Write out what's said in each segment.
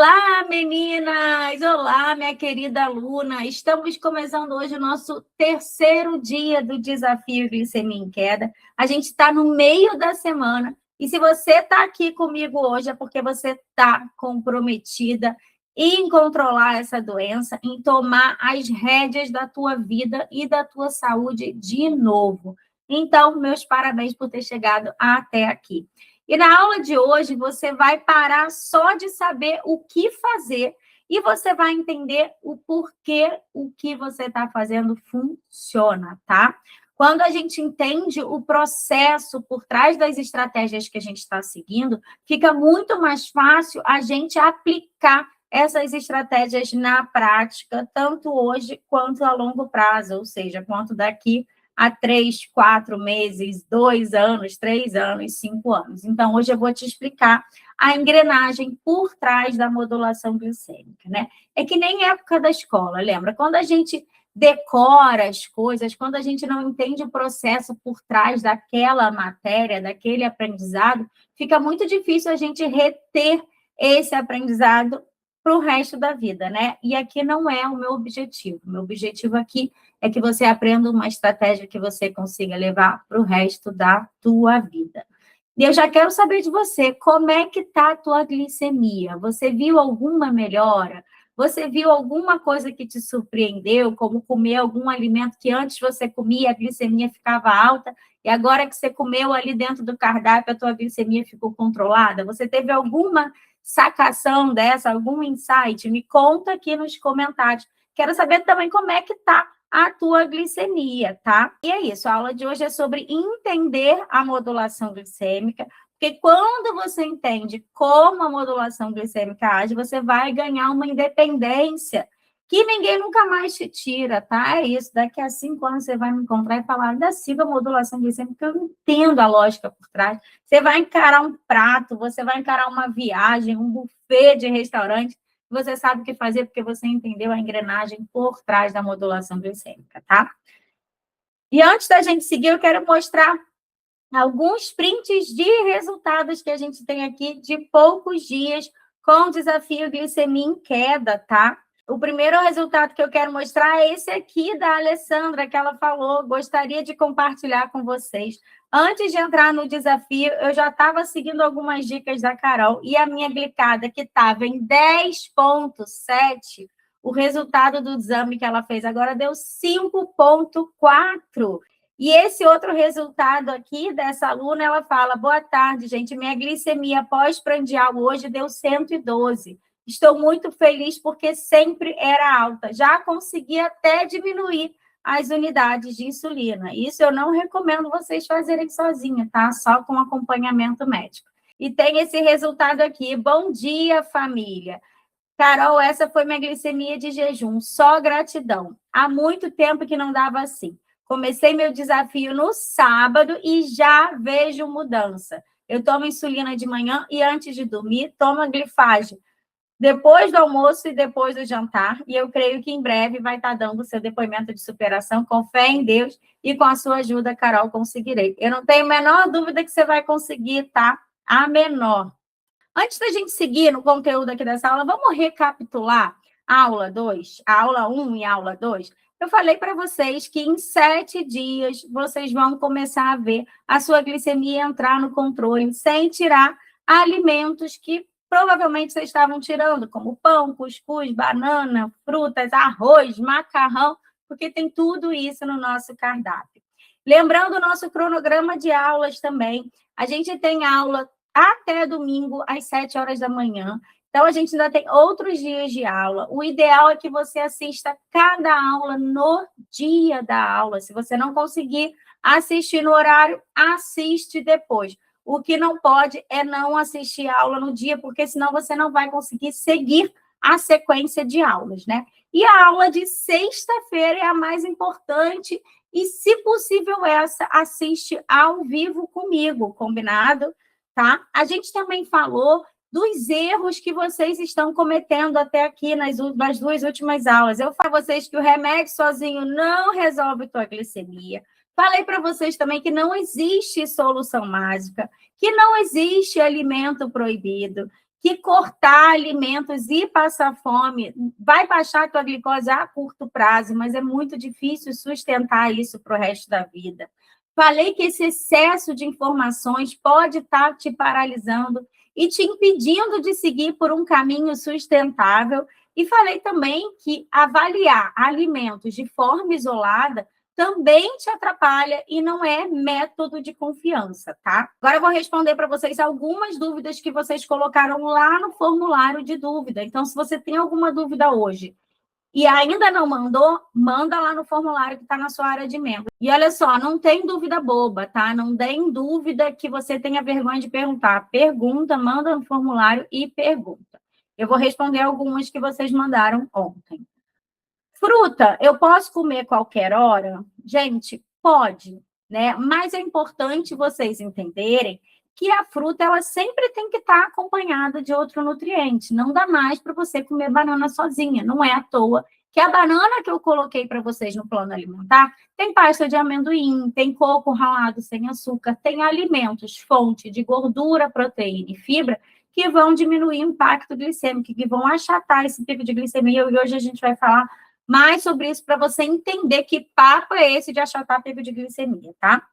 Olá, meninas! Olá, minha querida aluna! Estamos começando hoje o nosso terceiro dia do desafio Glicemia em Queda. A gente está no meio da semana e se você está aqui comigo hoje é porque você está comprometida em controlar essa doença, em tomar as rédeas da tua vida e da tua saúde de novo. Então, meus parabéns por ter chegado até aqui. E na aula de hoje, você vai parar só de saber o que fazer e você vai entender o porquê o que você está fazendo funciona, tá? Quando a gente entende o processo por trás das estratégias que a gente está seguindo, fica muito mais fácil a gente aplicar essas estratégias na prática, tanto hoje quanto a longo prazo, ou seja, quanto daqui há 3, 4 meses, 2 anos, 3 anos, 5 anos. Então, hoje eu vou te explicar a engrenagem por trás da modulação glicêmica, né? É que nem época da escola, lembra? Quando a gente decora as coisas, quando a gente não entende o processo por trás daquela matéria, daquele aprendizado, fica muito difícil a gente reter esse aprendizado para o resto da vida, né? E aqui não é o meu objetivo. O meu objetivo aqui é que você aprenda uma estratégia que você consiga levar para o resto da tua vida. E eu já quero saber de você, como é que está a tua glicemia? Você viu alguma melhora? Você viu alguma coisa que te surpreendeu, como comer algum alimento que antes você comia, a glicemia ficava alta, e agora que você comeu ali dentro do cardápio, a tua glicemia ficou controlada? Você teve alguma sacação dessa, algum insight? Me conta aqui nos comentários. Quero saber também como é que está a tua glicemia, tá? E é isso, a aula de hoje é sobre entender a modulação glicêmica, porque quando você entende como a modulação glicêmica age, você vai ganhar uma independência que ninguém nunca mais te tira, tá? É isso, daqui a 5 anos você vai me encontrar e falar, ainda sigo a modulação glicêmica, eu entendo a lógica por trás. Você vai encarar um prato, você vai encarar uma viagem, um buffet de restaurante, você sabe o que fazer porque você entendeu a engrenagem por trás da modulação glicêmica, tá? E antes da gente seguir, eu quero mostrar alguns prints de resultados que a gente tem aqui de poucos dias com o desafio Glicemia em Queda, tá? O primeiro resultado que eu quero mostrar é esse aqui da Alessandra, que ela falou, gostaria de compartilhar com vocês. Antes de entrar no desafio, eu já estava seguindo algumas dicas da Carol e a minha glicada, que estava em 10,7, o resultado do exame que ela fez agora deu 5,4. E esse outro resultado aqui dessa aluna, ela fala, boa tarde, gente, minha glicemia pós-prandial hoje deu 112. Estou muito feliz porque sempre era alta. Já consegui até diminuir as unidades de insulina. Isso eu não recomendo vocês fazerem sozinha, tá? Só com acompanhamento médico. E tem esse resultado aqui. Bom dia, família. Carol, essa foi minha glicemia de jejum. Só gratidão. Há muito tempo que não dava assim. Comecei meu desafio no sábado e já vejo mudança. Eu tomo insulina de manhã e antes de dormir, tomo a glifage depois do almoço e depois do jantar, e eu creio que em breve vai estar dando o seu depoimento de superação, com fé em Deus, e com a sua ajuda, Carol, conseguirei. Eu não tenho a menor dúvida que você vai conseguir, tá? A menor. Antes da gente seguir no conteúdo aqui dessa aula, vamos recapitular a aula 2, a aula 1 e a aula 2. Eu falei para vocês que em 7 dias vocês vão começar a ver a sua glicemia entrar no controle, sem tirar alimentos que provavelmente vocês estavam tirando, como pão, cuscuz, banana, frutas, arroz, macarrão, porque tem tudo isso no nosso cardápio. Lembrando o nosso cronograma de aulas também, a gente tem aula até domingo, às 7 horas da manhã. Então, a gente ainda tem outros dias de aula. O ideal é que você assista cada aula no dia da aula. Se você não conseguir assistir no horário, assiste depois. O que não pode é não assistir a aula no dia, porque senão você não vai conseguir seguir a sequência de aulas, né? E a aula de sexta-feira é a mais importante e, se possível, essa assiste ao vivo comigo, combinado? Tá? A gente também falou dos erros que vocês estão cometendo até aqui nas 2 últimas aulas. Eu falei para vocês que o remédio sozinho não resolve tua glicemia. Falei para vocês também que não existe solução mágica, que não existe alimento proibido, que cortar alimentos e passar fome vai baixar a tua glicose a curto prazo, mas é muito difícil sustentar isso para o resto da vida. Falei que esse excesso de informações pode estar te paralisando e te impedindo de seguir por um caminho sustentável. E falei também que avaliar alimentos de forma isolada também te atrapalha e não é método de confiança, tá? Agora eu vou responder para vocês algumas dúvidas que vocês colocaram lá no formulário de dúvida. Então, se você tem alguma dúvida hoje e ainda não mandou, manda lá no formulário que está na sua área de membro. E olha só, não tem dúvida boba, tá? Não tem dúvida que você tenha vergonha de perguntar. Pergunta, manda no formulário e pergunta. Eu vou responder algumas que vocês mandaram ontem. Fruta, eu posso comer qualquer hora? Gente, pode, né? Mas é importante vocês entenderem que a fruta ela sempre tem que estar acompanhada de outro nutriente. Não dá mais para você comer banana sozinha. Não é à toa que a banana que eu coloquei para vocês no plano alimentar tem pasta de amendoim, tem coco ralado sem açúcar, tem alimentos, fonte de gordura, proteína e fibra que vão diminuir o impacto glicêmico, que vão achatar esse pico de glicemia. E hoje a gente vai falar mais sobre isso para você entender que papo é esse de achatar pico de glicemia, tá?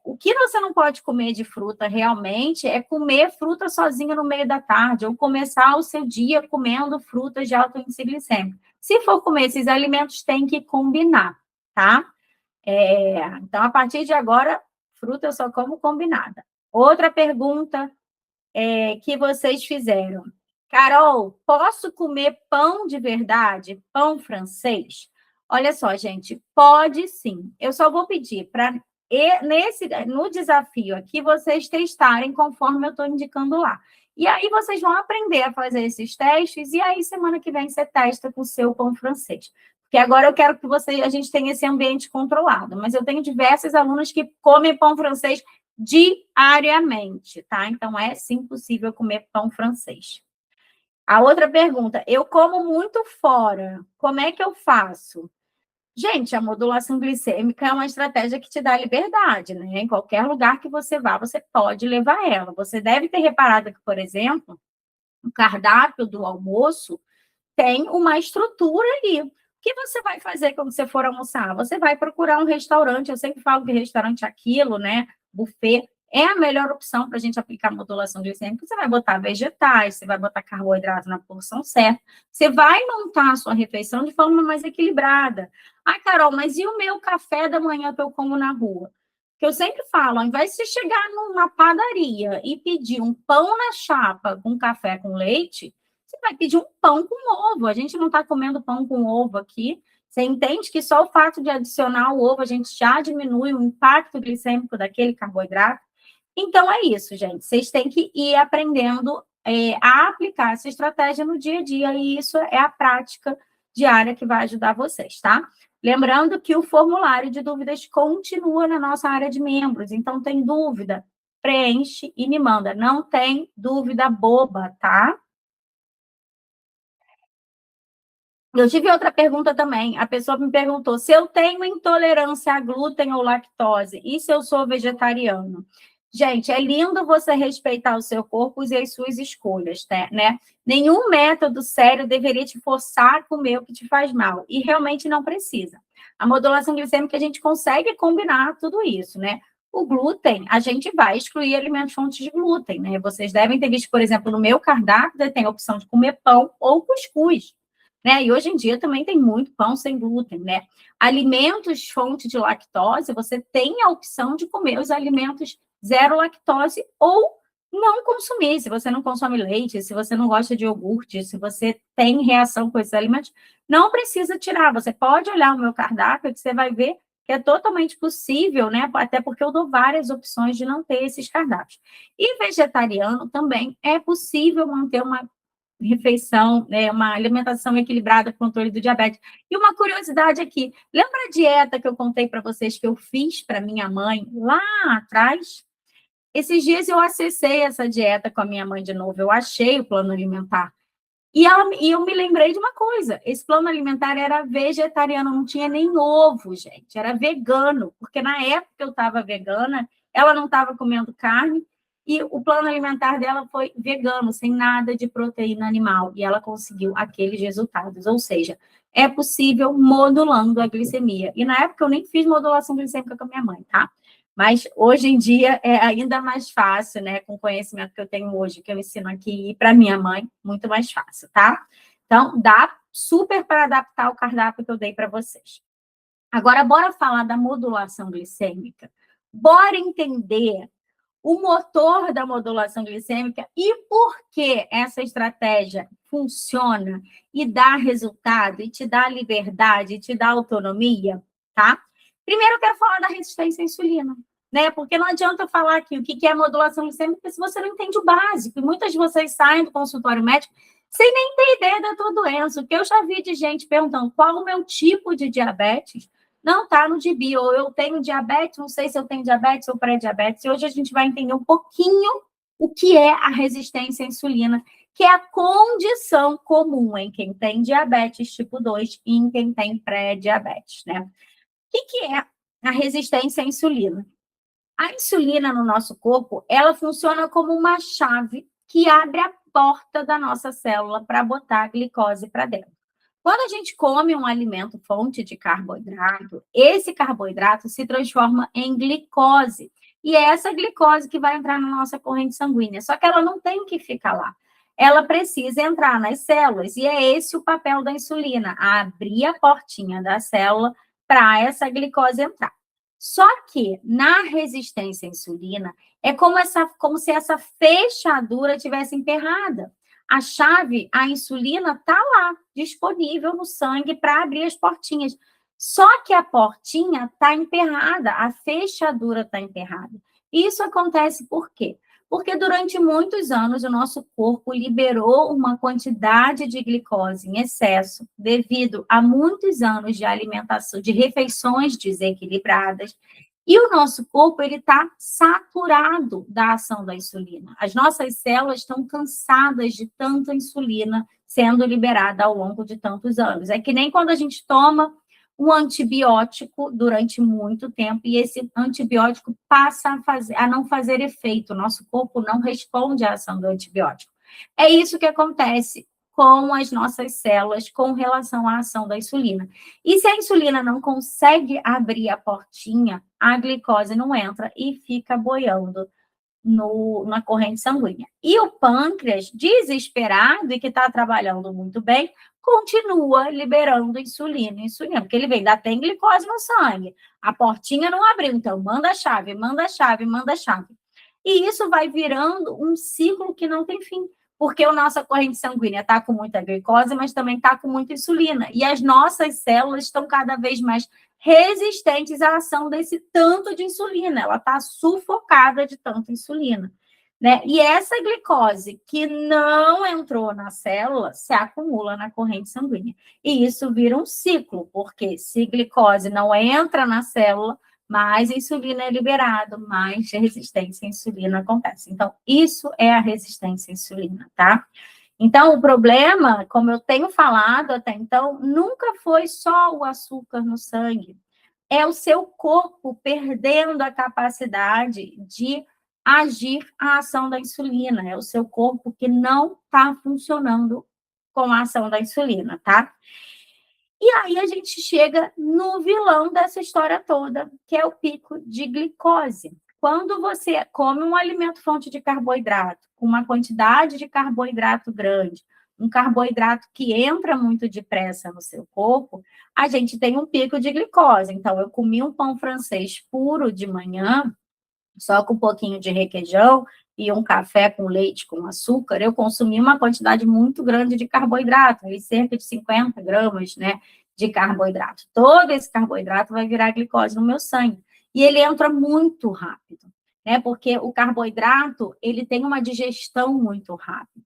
O que você não pode comer de fruta realmente é comer fruta sozinha no meio da tarde ou começar o seu dia comendo frutas de alto índice glicêmico. Se for comer esses alimentos, tem que combinar, tá? Então, a partir de agora, fruta eu só como combinada. Outra pergunta que vocês fizeram. Carol, posso comer pão de verdade? Pão francês? Olha só, gente, pode sim. Eu só vou pedir para no desafio aqui vocês testarem conforme eu estou indicando lá. E aí vocês vão aprender a fazer esses testes e aí semana que vem você testa com o seu pão francês. Porque agora eu quero que a gente tenha esse ambiente controlado. Mas eu tenho diversas alunas que comem pão francês diariamente, tá? Então é sim possível comer pão francês. A outra pergunta, eu como muito fora, como é que eu faço? Gente, a modulação glicêmica é uma estratégia que te dá liberdade, né? Em qualquer lugar que você vá, você pode levar ela. Você deve ter reparado que, por exemplo, o cardápio do almoço tem uma estrutura ali. O que você vai fazer quando você for almoçar? Você vai procurar um restaurante. Eu sempre falo que restaurante é aquilo, né? Buffet é a melhor opção para a gente aplicar modulação glicêmica. Você vai botar vegetais, você vai botar carboidrato na porção certa. Você vai montar a sua refeição de forma mais equilibrada. Ah, Carol, mas e o meu café da manhã que eu como na rua? Que eu sempre falo, ao invés de você chegar numa padaria e pedir um pão na chapa com café com leite, você vai pedir um pão com ovo. A gente não está comendo pão com ovo aqui. Você entende que só o fato de adicionar o ovo, a gente já diminui o impacto glicêmico daquele carboidrato? Então, é isso, gente. Vocês têm que ir aprendendo a aplicar essa estratégia no dia a dia, e isso é a prática diária que vai ajudar vocês, tá? Lembrando que o formulário de dúvidas continua na nossa área de membros. Então, tem dúvida? Preenche e me manda. Não tem dúvida boba, tá? Eu tive outra pergunta também. A pessoa me perguntou se eu tenho intolerância a glúten ou lactose e se eu sou vegetariano. Gente, é lindo você respeitar o seu corpo e as suas escolhas, né? Nenhum método sério deveria te forçar a comer o que te faz mal. E realmente não precisa. A modulação glicêmica, a gente consegue combinar tudo isso, né? O glúten, a gente vai excluir alimentos fontes de glúten, né? Vocês devem ter visto, por exemplo, no meu cardápio, tem a opção de comer pão ou cuscuz. Né? E hoje em dia também tem muito pão sem glúten, né? Alimentos fonte de lactose, você tem a opção de comer os alimentos zero lactose ou não consumir. Se você não consome leite, se você não gosta de iogurte, se você tem reação com esses alimentos, não precisa tirar. Você pode olhar o meu cardápio que você vai ver que é totalmente possível, né? Até porque eu dou várias opções de não ter esses cardápios. E vegetariano também é possível manter uma refeição, né, uma alimentação equilibrada, controle do diabetes. E uma curiosidade aqui, lembra a dieta que eu contei para vocês que eu fiz para minha mãe lá atrás? Esses dias eu acessei essa dieta com a minha mãe de novo, eu achei o plano alimentar. E eu me lembrei de uma coisa, esse plano alimentar era vegetariano, não tinha nem ovo, gente, era vegano, porque na época que eu estava vegana, ela não estava comendo carne, e o plano alimentar dela foi vegano, sem nada de proteína animal, e ela conseguiu aqueles resultados. Ou seja, é possível modulando a glicemia. E na época eu nem fiz modulação glicêmica com a minha mãe, tá? Mas hoje em dia é ainda mais fácil, né? Com o conhecimento que eu tenho hoje, que eu ensino aqui e para minha mãe, muito mais fácil, tá? Então, dá super para adaptar o cardápio que eu dei para vocês. Agora, bora falar da modulação glicêmica. Bora entender o motor da modulação glicêmica e por que essa estratégia funciona e dá resultado, e te dá liberdade, e te dá autonomia, tá? Primeiro, eu quero falar da resistência à insulina, né? Porque não adianta eu falar aqui o que é modulação glicêmica se você não entende o básico. E muitas de vocês saem do consultório médico sem nem ter ideia da tua doença. O que eu já vi de gente perguntando qual o meu tipo de diabetes, não está no gibi, ou eu tenho diabetes, não sei se eu tenho diabetes ou pré-diabetes, e hoje a gente vai entender um pouquinho o que é a resistência à insulina, que é a condição comum em quem tem diabetes tipo 2 e em quem tem pré-diabetes, né? O que é a resistência à insulina? A insulina no nosso corpo, ela funciona como uma chave que abre a porta da nossa célula para botar a glicose para dentro. Quando a gente come um alimento fonte de carboidrato, esse carboidrato se transforma em glicose. E é essa glicose que vai entrar na nossa corrente sanguínea. Só que ela não tem que ficar lá. Ela precisa entrar nas células. E é esse o papel da insulina: abrir a portinha da célula para essa glicose entrar. Só que na resistência à insulina, é como se essa fechadura tivesse emperrada. A chave, a insulina, está lá, disponível no sangue para abrir as portinhas. Só que a portinha está emperrada, a fechadura está emperrada. Isso acontece por quê? Porque durante muitos anos o nosso corpo liberou uma quantidade de glicose em excesso devido a muitos anos de alimentação, de refeições desequilibradas, e o nosso corpo ele está saturado da ação da insulina. As nossas células estão cansadas de tanta insulina sendo liberada ao longo de tantos anos. É que nem quando a gente toma um antibiótico durante muito tempo e esse antibiótico passa a não fazer efeito. O nosso corpo não responde à ação do antibiótico. É isso que acontece com as nossas células com relação à ação da insulina. E se a insulina não consegue abrir a portinha, a glicose não entra e fica boiando na corrente sanguínea. E o pâncreas, desesperado e que está trabalhando muito bem, continua liberando insulina, porque ele vê, ainda tem glicose no sangue. A portinha não abriu, então manda a chave, manda a chave, manda a chave. E isso vai virando um ciclo que não tem fim, porque a nossa corrente sanguínea está com muita glicose, mas também está com muita insulina. E as nossas células estão cada vez mais resistentes à ação desse tanto de insulina. Ela está sufocada de tanta insulina, né? E essa glicose que não entrou na célula se acumula na corrente sanguínea. E isso vira um ciclo, porque se glicose não entra na célula, mais insulina é liberado, mais resistência à insulina acontece. Então, isso é a resistência à insulina, tá? Então, o problema, como eu tenho falado até então, nunca foi só o açúcar no sangue. É o seu corpo perdendo a capacidade de agir a ação da insulina. É o seu corpo que não está funcionando com a ação da insulina, tá? E aí a gente chega no vilão dessa história toda, que é o pico de glicose. Quando você come um alimento fonte de carboidrato, com uma quantidade de carboidrato grande, um carboidrato que entra muito depressa no seu corpo, a gente tem um pico de glicose. Então, eu comi um pão francês puro de manhã, só com um pouquinho de requeijão e um café com leite com açúcar, eu consumi uma quantidade muito grande de carboidrato, cerca de 50 gramas, né, de carboidrato. Todo esse carboidrato vai virar glicose no meu sangue. E ele entra muito rápido, né, porque o carboidrato, ele tem uma digestão muito rápida.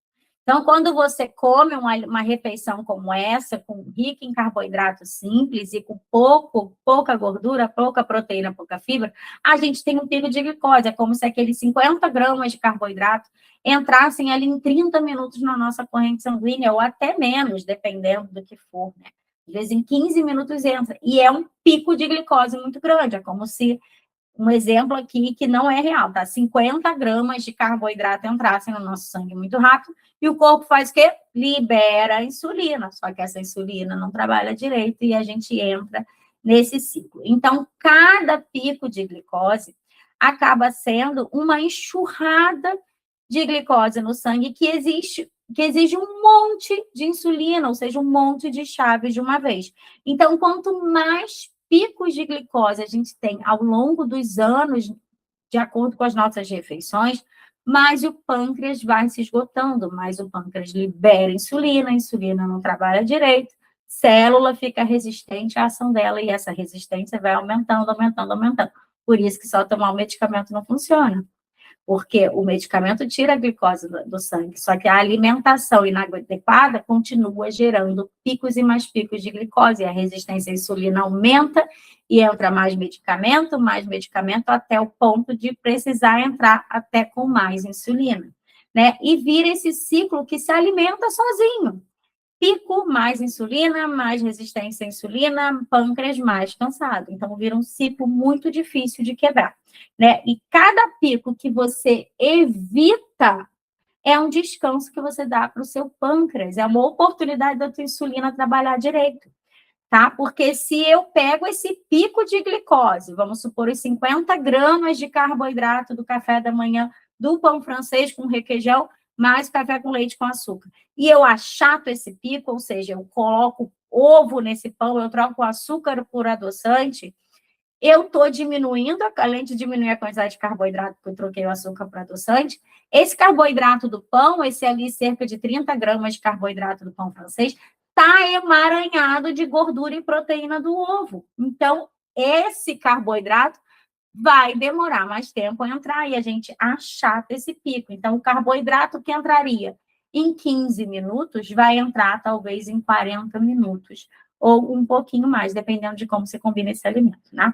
Então, quando você come uma refeição como essa, rica em carboidrato simples e com pouca gordura, pouca proteína, pouca fibra, a gente tem um pico de glicose. É como se aqueles 50 gramas de carboidrato entrassem ali em 30 minutos na nossa corrente sanguínea, ou até menos, dependendo do que for, né? Às vezes, em 15 minutos entra. E é um pico de glicose muito grande. É como se um exemplo aqui que não é real, tá? 50 gramas de carboidrato entrassem no nosso sangue muito rápido, e o corpo faz o quê? Libera a insulina, só que essa insulina não trabalha direito e a gente entra nesse ciclo. Então, cada pico de glicose acaba sendo uma enxurrada de glicose no sangue que exige um monte de insulina, ou seja, um monte de chaves de uma vez. Então, quanto mais picos de glicose a gente tem ao longo dos anos, de acordo com as nossas refeições, mais o pâncreas vai se esgotando, mais o pâncreas libera insulina, a insulina não trabalha direito, célula fica resistente à ação dela, e essa resistência vai aumentando, aumentando, aumentando. Por isso que só tomar o medicamento não funciona. Porque o medicamento tira a glicose do sangue, só que a alimentação inadequada continua gerando picos e mais picos de glicose, e a resistência à insulina aumenta e entra mais medicamento, até o ponto de precisar entrar até com mais insulina, né? E vira esse ciclo que se alimenta sozinho. Pico, mais insulina, mais resistência à insulina, pâncreas mais cansado. Então, vira um ciclo muito difícil de quebrar, né? E cada pico que você evita é um descanso que você dá para o seu pâncreas, é uma oportunidade da tua insulina trabalhar direito, tá? Porque se eu pego esse pico de glicose, vamos supor os 50 gramas de carboidrato do café da manhã, do pão francês com requeijão, mais café com leite com açúcar, e eu achato esse pico, ou seja, eu coloco ovo nesse pão, eu troco o açúcar por adoçante, eu estou diminuindo, além de diminuir a quantidade de carboidrato, porque eu troquei o açúcar para adoçante, esse carboidrato do pão, esse ali cerca de 30 gramas de carboidrato do pão francês, está emaranhado de gordura e proteína do ovo. Então, esse carboidrato vai demorar mais tempo a entrar e a gente achata esse pico. Então, o carboidrato que entraria em 15 minutos vai entrar talvez em 40 minutos ou um pouquinho mais, dependendo de como você combina esse alimento, né?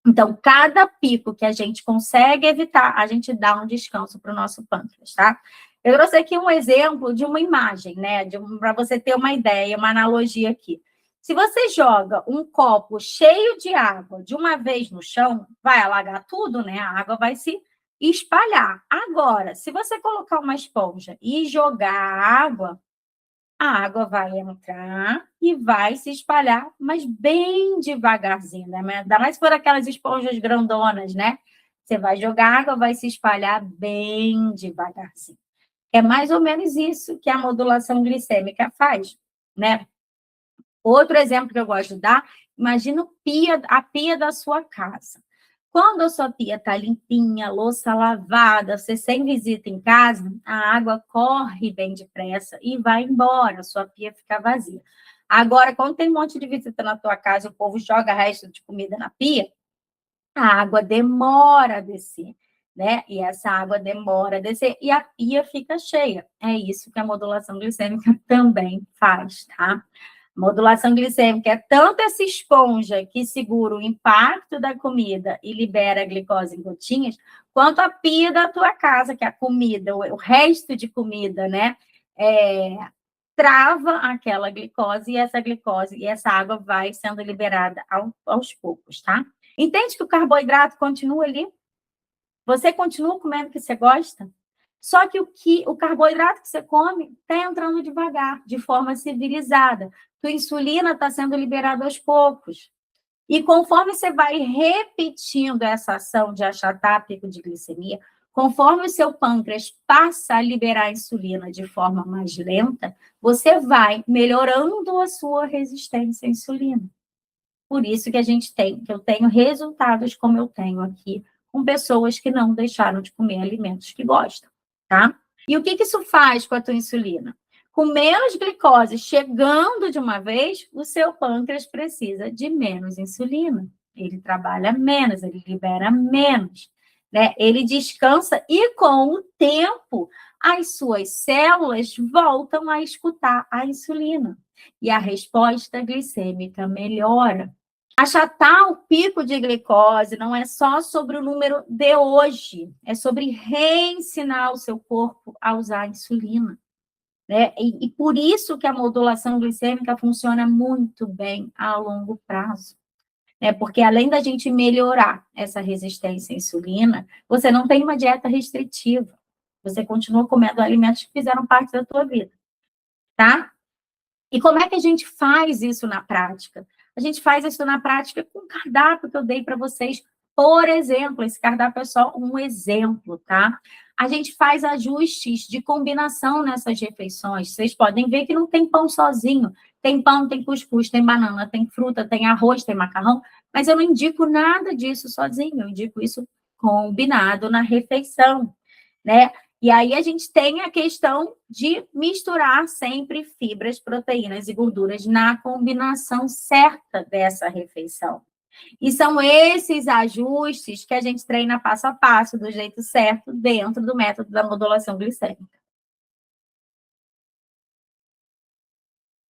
Então, cada pico que a gente consegue evitar, a gente dá um descanso para o nosso pâncreas, tá? Eu trouxe aqui um exemplo de uma imagem, né? Para você ter uma ideia, uma analogia aqui. Se você joga um copo cheio de água de uma vez no chão, vai alagar tudo, né? A água vai se espalhar. Agora, se você colocar uma esponja e jogar a água vai entrar e vai se espalhar, mas bem devagarzinho, né? Ainda mais por aquelas esponjas grandonas, né? Você vai jogar água, vai se espalhar bem devagarzinho. É mais ou menos isso que a modulação glicêmica faz, né? Outro exemplo que eu gosto de dar, imagina a pia da sua casa. Quando a sua pia está limpinha, louça lavada, você sem visita em casa, a água corre bem depressa e vai embora, a sua pia fica vazia. Agora, quando tem um monte de visita na tua casa e o povo joga resto de comida na pia, a água demora a descer, né? E essa água demora a descer e a pia fica cheia. É isso que a modulação glicêmica também faz, tá? Modulação glicêmica é tanto essa esponja que segura o impacto da comida e libera a glicose em gotinhas, quanto a pia da tua casa, que é a comida, o resto de comida, né? Trava aquela glicose e essa água vai sendo liberada aos poucos, tá? Entende que o carboidrato continua ali? Você continua comendo o que você gosta? Só que o carboidrato que você come está entrando devagar, de forma civilizada. Tua insulina está sendo liberada aos poucos. E conforme você vai repetindo essa ação de achatar pico de glicemia, conforme o seu pâncreas passa a liberar a insulina de forma mais lenta, você vai melhorando a sua resistência à insulina. Por isso que eu tenho resultados como eu tenho aqui, com pessoas que não deixaram de comer alimentos que gostam, tá? E o que isso faz com a tua insulina? Com menos glicose chegando de uma vez, o seu pâncreas precisa de menos insulina. Ele trabalha menos, ele libera menos, né? Ele descansa e com o tempo as suas células voltam a escutar a insulina e a resposta glicêmica melhora. Achatar o pico de glicose não é só sobre o número de hoje, é sobre reensinar o seu corpo a usar a insulina, né? E por isso que a modulação glicêmica funciona muito bem a longo prazo. né? Porque além da gente melhorar essa resistência à insulina, você não tem uma dieta restritiva. Você continua comendo alimentos que fizeram parte da tua vida, tá? E como é que a gente faz isso na prática? A gente faz isso na prática com o cardápio que eu dei para vocês. Por exemplo, esse cardápio é só um exemplo, tá? A gente faz ajustes de combinação nessas refeições. Vocês podem ver que não tem pão sozinho. Tem pão, tem cuscuz, tem banana, tem fruta, tem arroz, tem macarrão. Mas eu não indico nada disso sozinho. Eu indico isso combinado na refeição, né? E aí a gente tem a questão de misturar sempre fibras, proteínas e gorduras na combinação certa dessa refeição. E são esses ajustes que a gente treina passo a passo, do jeito certo, dentro do método da modulação glicêmica.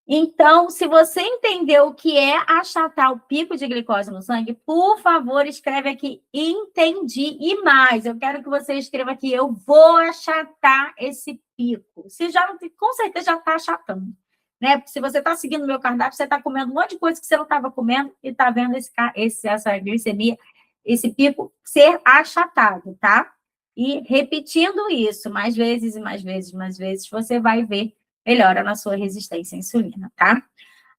Então, se você entendeu o que é achatar o pico de glicose no sangue, por favor, escreve aqui, entendi. E mais, eu quero que você escreva aqui, eu vou achatar esse pico. Você já não, com certeza já está achatando, né? Porque se você está seguindo o meu cardápio, você está comendo um monte de coisa que você não estava comendo e está vendo essa glicemia, esse pico ser achatado, tá? E repetindo isso mais vezes e mais vezes, mais vezes, você vai ver melhora na sua resistência à insulina, tá?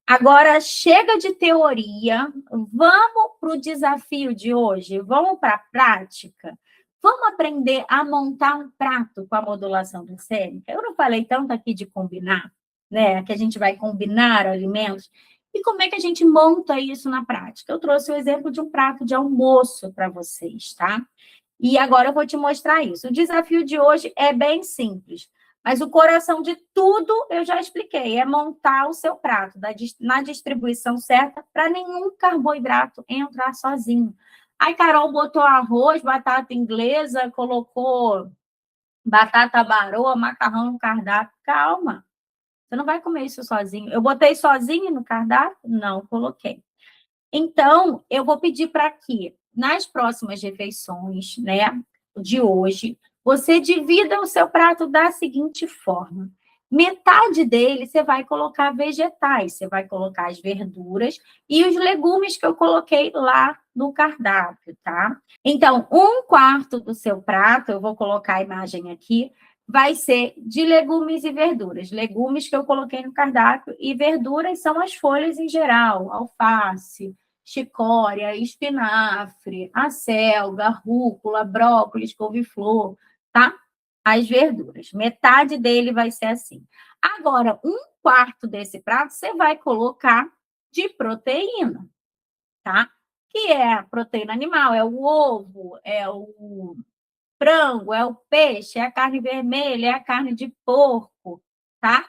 Agora, chega de teoria, vamos para o desafio de hoje, vamos para a prática? Vamos aprender a montar um prato com a modulação glicêmica? Eu não falei tanto aqui de combinar, né? Que a gente vai combinar alimentos. E como é que a gente monta isso na prática? Eu trouxe o exemplo de um prato de almoço para vocês, tá? E agora eu vou te mostrar isso. O desafio de hoje é bem simples. Mas o coração de tudo eu já expliquei, é montar o seu prato na distribuição certa para nenhum carboidrato entrar sozinho. Aí Carol botou arroz, batata inglesa, colocou batata baroa, macarrão no cardápio. Calma, você não vai comer isso sozinho. Eu botei sozinho no cardápio? Não, coloquei. Então, eu vou pedir para que, nas próximas refeições, né, de hoje, você divida o seu prato da seguinte forma: metade dele você vai colocar vegetais, você vai colocar as verduras e os legumes que eu coloquei lá no cardápio, tá? Então, um quarto do seu prato, eu vou colocar a imagem aqui, vai ser de legumes e verduras. Legumes que eu coloquei no cardápio e verduras são as folhas em geral, alface, chicória, espinafre, acelga, rúcula, brócolis, couve-flor, tá? As verduras. Metade dele vai ser assim. Agora, um quarto desse prato você vai colocar de proteína, tá? Que é a proteína animal, é o ovo, é o frango, é o peixe, é a carne vermelha, é a carne de porco, tá?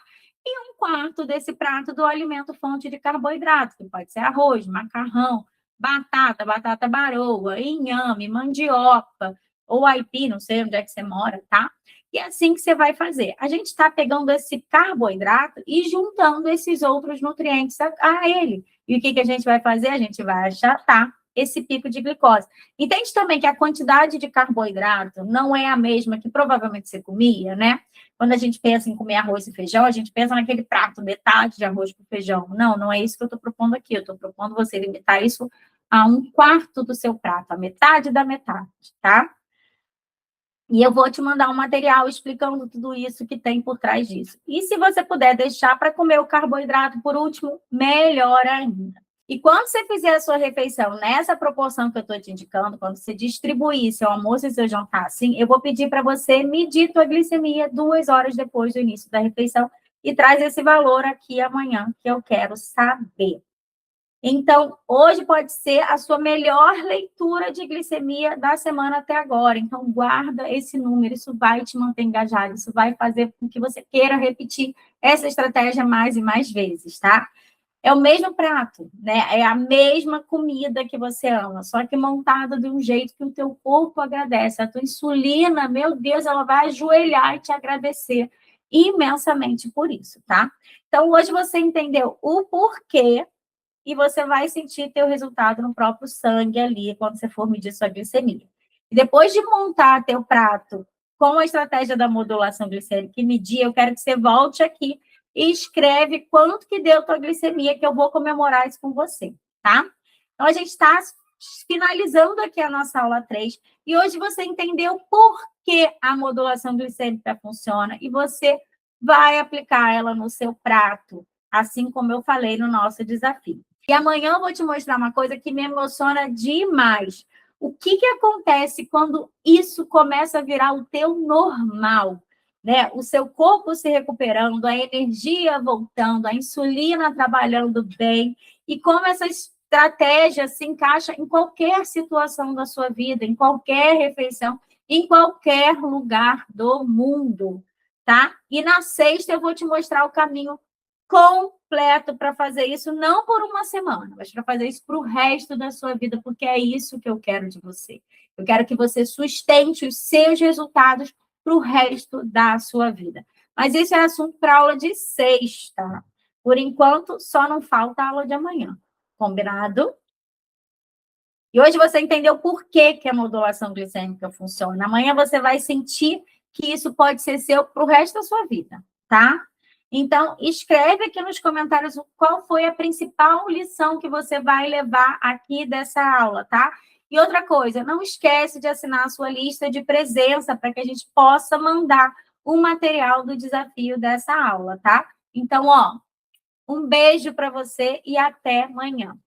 E um quarto desse prato do alimento fonte de carboidrato, que pode ser arroz, macarrão, batata, batata baroa, inhame, mandioca, ou aipim, não sei onde é que você mora, tá? E é assim que você vai fazer. A gente está pegando esse carboidrato e juntando esses outros nutrientes a ele. E o que, que a gente vai fazer? A gente vai achatar esse pico de glicose. Entende também que a quantidade de carboidrato não é a mesma que provavelmente você comia, né? Quando a gente pensa em comer arroz e feijão, a gente pensa naquele prato, metade de arroz com feijão. Não, não é isso que eu estou propondo aqui. Eu estou propondo você limitar isso a um quarto do seu prato, a metade da metade, tá? E eu vou te mandar um material explicando tudo isso que tem por trás disso. E se você puder deixar para comer o carboidrato por último, melhor ainda. E quando você fizer a sua refeição nessa proporção que eu estou te indicando, quando você distribuir seu almoço e seu jantar assim, eu vou pedir para você medir sua glicemia 2 horas depois do início da refeição e traz esse valor aqui amanhã, que eu quero saber. Então, hoje pode ser a sua melhor leitura de glicemia da semana até agora. Então, guarda esse número, isso vai te manter engajado, isso vai fazer com que você queira repetir essa estratégia mais e mais vezes, tá? É o mesmo prato, né? É a mesma comida que você ama, só que montada de um jeito que o teu corpo agradece. A tua insulina, meu Deus, ela vai ajoelhar e te agradecer imensamente por isso, tá? Então, hoje você entendeu o porquê e você vai sentir teu resultado no próprio sangue ali, quando você for medir sua glicemia. E depois de montar teu prato com a estratégia da modulação glicêmica e medir, eu quero que você volte aqui e escreve quanto que deu tua glicemia, que eu vou comemorar isso com você, tá? Então, a gente está finalizando aqui a nossa aula 3, e hoje você entendeu por que a modulação glicêmica funciona, e você vai aplicar ela no seu prato, assim como eu falei no nosso desafio. E amanhã eu vou te mostrar uma coisa que me emociona demais. O que acontece quando isso começa a virar o teu normal? Né? O seu corpo se recuperando, a energia voltando, a insulina trabalhando bem, e como essa estratégia se encaixa em qualquer situação da sua vida, em qualquer refeição, em qualquer lugar do mundo, tá? E na sexta eu vou te mostrar o caminho completo para fazer isso, não por uma semana, mas para fazer isso para o resto da sua vida, porque é isso que eu quero de você. Eu quero que você sustente os seus resultados para o resto da sua vida. Mas isso é assunto para aula de sexta. Por enquanto, só não falta a aula de amanhã. Combinado? E hoje você entendeu por que a modulação glicêmica funciona. Amanhã você vai sentir que isso pode ser seu para o resto da sua vida, tá? Então, escreve aqui nos comentários qual foi a principal lição que você vai levar aqui dessa aula, tá? E outra coisa, não esquece de assinar a sua lista de presença para que a gente possa mandar o material do desafio dessa aula, tá? Então, um beijo para você e até amanhã.